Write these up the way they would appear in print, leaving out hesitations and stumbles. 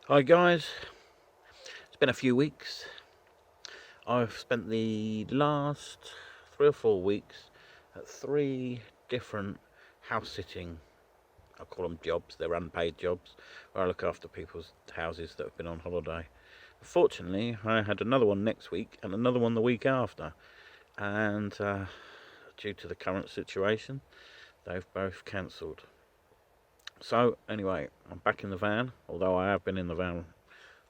Hi guys, it's been a few weeks. I've spent the last 3 or 4 weeks at 3 different house sitting, I call them jobs, they're unpaid jobs, where I look after people's houses that have been on holiday. Fortunately, I had another one next week and another one the week after, and due to the current situation, they've both cancelled. So anyway, I'm back in the van, although I have been in the van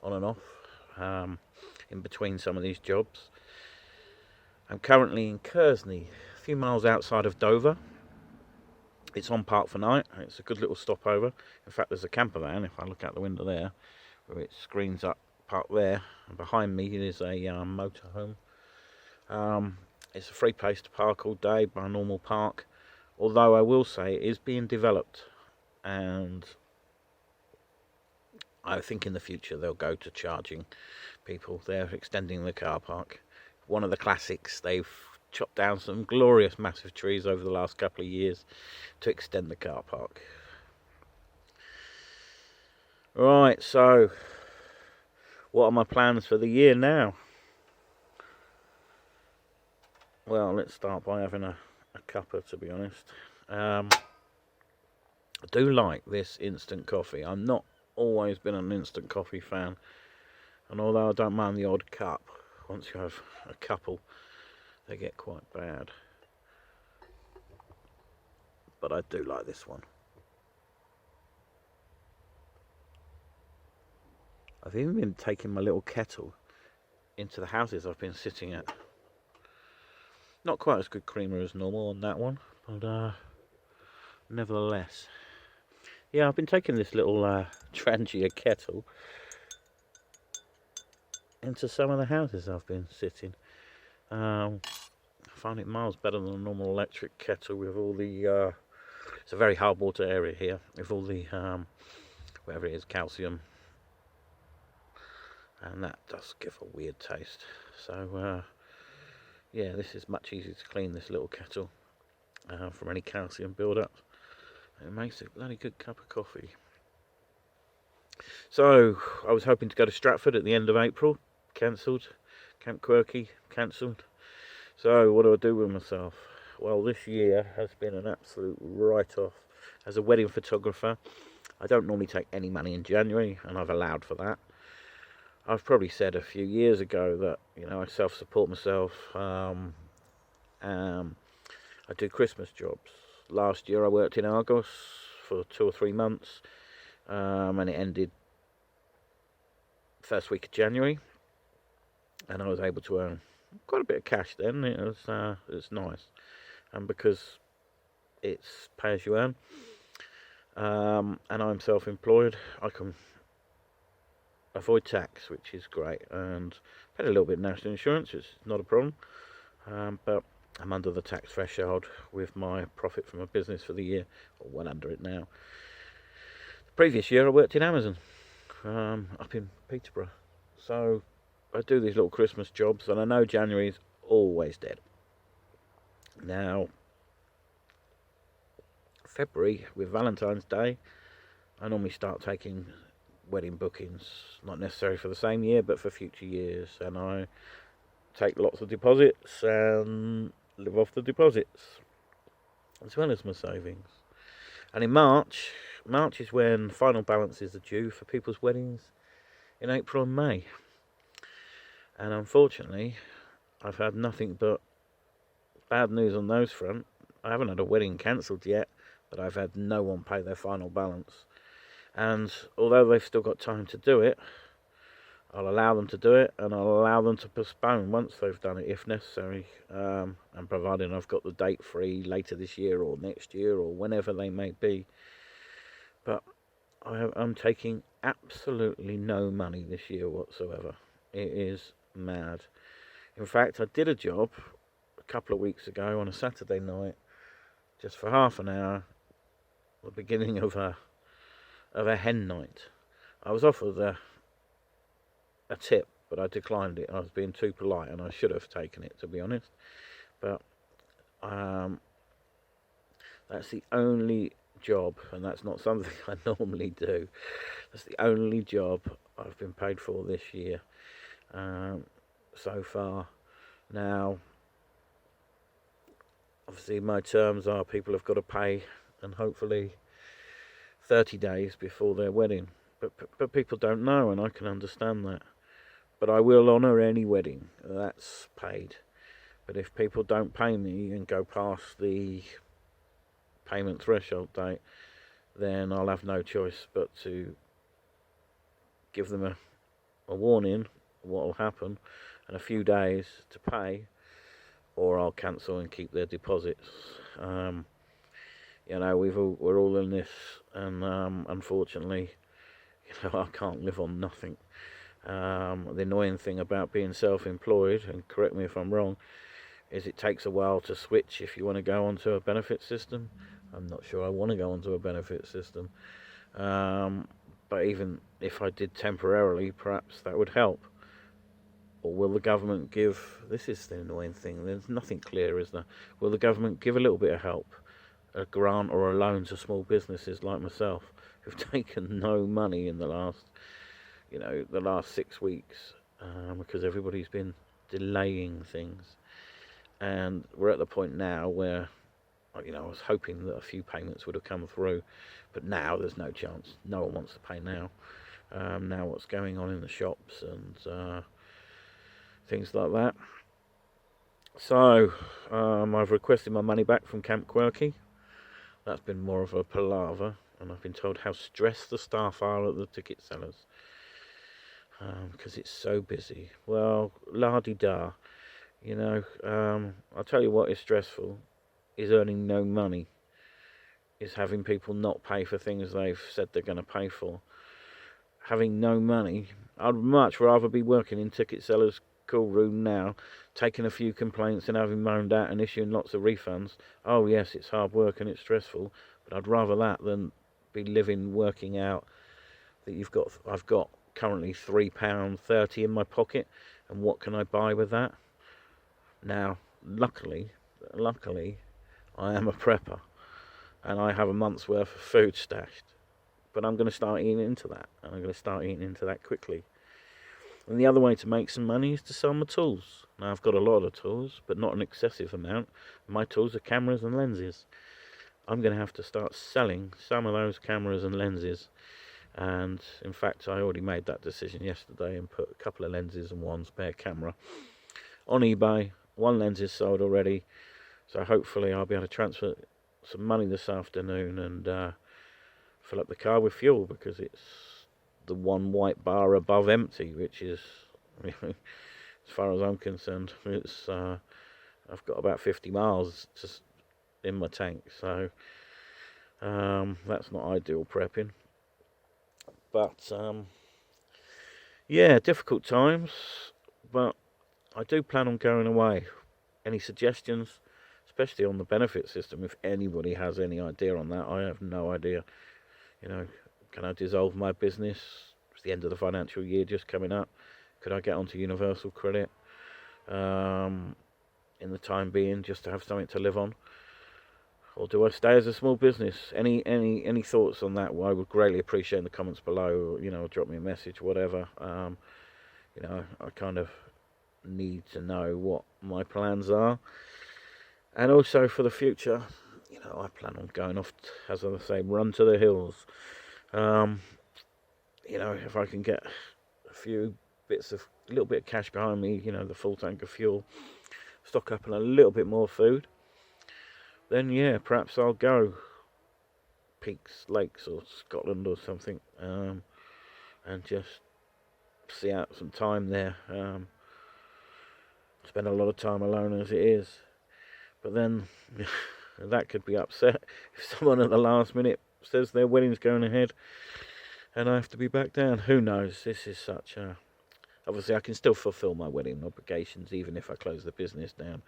on and off in between some of these jobs. I'm currently in Kersney, a few miles outside of Dover. It's on Park for Night. It's a good little stopover. In fact, there's a camper van, if I look out the window there, where it screens up park there. And behind me is a motorhome. It's a free place to park all day by a normal park. Although I will say it is being developed, and I think in the future they'll go to charging people. They're extending the car park. One of the classics, they've chopped down some glorious massive trees over the last couple of years to extend the car park. Right, so what are my plans for the year now? Well, let's start by having a cuppa, to be honest. I do like this instant coffee. I'm not always been an instant coffee fan, and although I don't mind the odd cup, once you have a couple they get quite bad, but I do like this one. I've even been taking my little kettle into the houses I've been sitting at. Not quite as good creamer as normal on that one, but nevertheless. Yeah, I've been taking this little Trangia kettle into some of the houses I've been sitting. I find it miles better than a normal electric kettle with all the... it's a very hard water area here, with all the, whatever it is, calcium. And that does give a weird taste. So, yeah, this is much easier to clean, this little kettle, from any calcium build-up. It makes a bloody good cup of coffee. So, I was hoping to go to Stratford at the end of April. Cancelled. Camp Quirky, cancelled. So, what do I do with myself? Well, this year has been an absolute write-off. As a wedding photographer, I don't normally take any money in January, and I've allowed for that. I've probably said a few years ago that, you know, I self-support myself. I do Christmas jobs. Last year I worked in Argos for 2 or 3 months, and it ended first week of January, and I was able to earn quite a bit of cash then. It was nice, and because it's pay as you earn, and I'm self-employed, I can avoid tax, which is great, and paid a little bit of national insurance, which is not a problem, but I'm under the tax threshold with my profit from a business for the year, or well under it now. The previous year I worked in Amazon, up in Peterborough, so I do these little Christmas jobs, and I know January's always dead. Now, February, with Valentine's Day, I normally start taking wedding bookings, not necessarily for the same year, but for future years, and I take lots of deposits and live off the deposits, as well as my savings. And in March is when final balances are due for people's weddings in April and May. And unfortunately, I've had nothing but bad news on those front. I haven't had a wedding cancelled yet, but I've had no one pay their final balance. And although they've still got time to do it, I'll allow them to do it, and I'll allow them to postpone once they've done it if necessary, and providing I've got the date free later this year or next year or whenever they may be. But I'm taking absolutely no money this year whatsoever. It is mad. In fact, I did a job a couple of weeks ago on a Saturday night, just for half an hour, the beginning of a hen night. I was offered a tip, but I declined it. I was being too polite, and I should have taken it, to be honest. But that's the only job, and that's not something I normally do. That's the only job I've been paid for this year, so far. Now, obviously, my terms are people have got to pay, and hopefully 30 days before their wedding. But people don't know, and I can understand that. But I will honour any wedding that's paid. But if people don't pay me and go past the payment threshold date, then I'll have no choice but to give them a warning of what will happen and a few days to pay, or I'll cancel and keep their deposits. We're all in this, and unfortunately, I can't live on nothing. The annoying thing about being self-employed, and correct me if I'm wrong, is it takes a while to switch if you want to go onto a benefit system. I'm not sure I want to go onto a benefit system. But even if I did temporarily, perhaps that would help. Or will the government give... This is the annoying thing. There's nothing clear, is there? Will the government give a little bit of help? A grant or a loan to small businesses like myself who've taken no money in the last 6 weeks because everybody's been delaying things. And we're at the point now where, I was hoping that a few payments would have come through, but now there's no chance. No one wants to pay now. Now what's going on in the shops and things like that. So I've requested my money back from Camp Quirky. That's been more of a palaver, and I've been told how stressed the staff are at the ticket sellers because it's so busy. Well, la-di-da. I'll tell you what is stressful is earning no money, is having people not pay for things they've said they're going to pay for. Having no money, I'd much rather be working in ticket sellers' cool room now, taking a few complaints and having moaned at and issuing lots of refunds. Oh yes, it's hard work and it's stressful, but I'd rather that than be working out that I've got currently £3.30 in my pocket, and what can I buy with that? Now, luckily, I am a prepper, and I have a month's worth of food stashed. But I'm going to start eating into that, and I'm going to start eating into that quickly. And the other way to make some money is to sell my tools. Now, I've got a lot of tools, but not an excessive amount. My tools are cameras and lenses. I'm going to have to start selling some of those cameras and lenses. And, in fact, I already made that decision yesterday and put a couple of lenses and one spare camera on eBay. One lens is sold already, so hopefully I'll be able to transfer some money this afternoon and fill up the car with fuel, because it's the one white bar above empty, which is, as far as I'm concerned, it's I've got about 50 miles just in my tank, so that's not ideal prepping. But yeah, difficult times, but I do plan on going away. Any suggestions, especially on the benefit system? If anybody has any idea on that, I have no idea. Can I dissolve my business? It's the end of the financial year just coming up. Could I get onto universal credit in the time being, just to have something to live on? Or do I stay as a small business? Any thoughts on that? Well, I would greatly appreciate in the comments below. Drop me a message, whatever. I kind of need to know what my plans are, and also for the future. I plan on going off, as I say, run to the hills. If I can get a little bit of cash behind me, the full tank of fuel, stock up on a little bit more food, then yeah, perhaps I'll go Peaks, Lakes or Scotland or something, and just see out some time there. Spend a lot of time alone as it is, but then that could be upset if someone at the last minute says their wedding's going ahead and I have to be back down. Who knows? This is such a... Obviously I can still fulfill my wedding obligations even if I close the business down.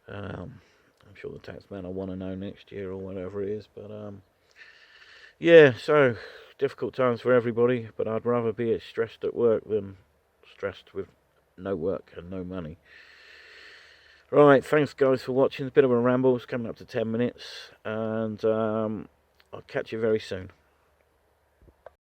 I'm sure the tax man will want to know next year or whatever it is, but yeah, so difficult times for everybody, but I'd rather be stressed at work than stressed with no work and no money. Right, thanks guys for watching. It's a bit of a ramble. It's coming up to 10 minutes, and I'll catch you very soon.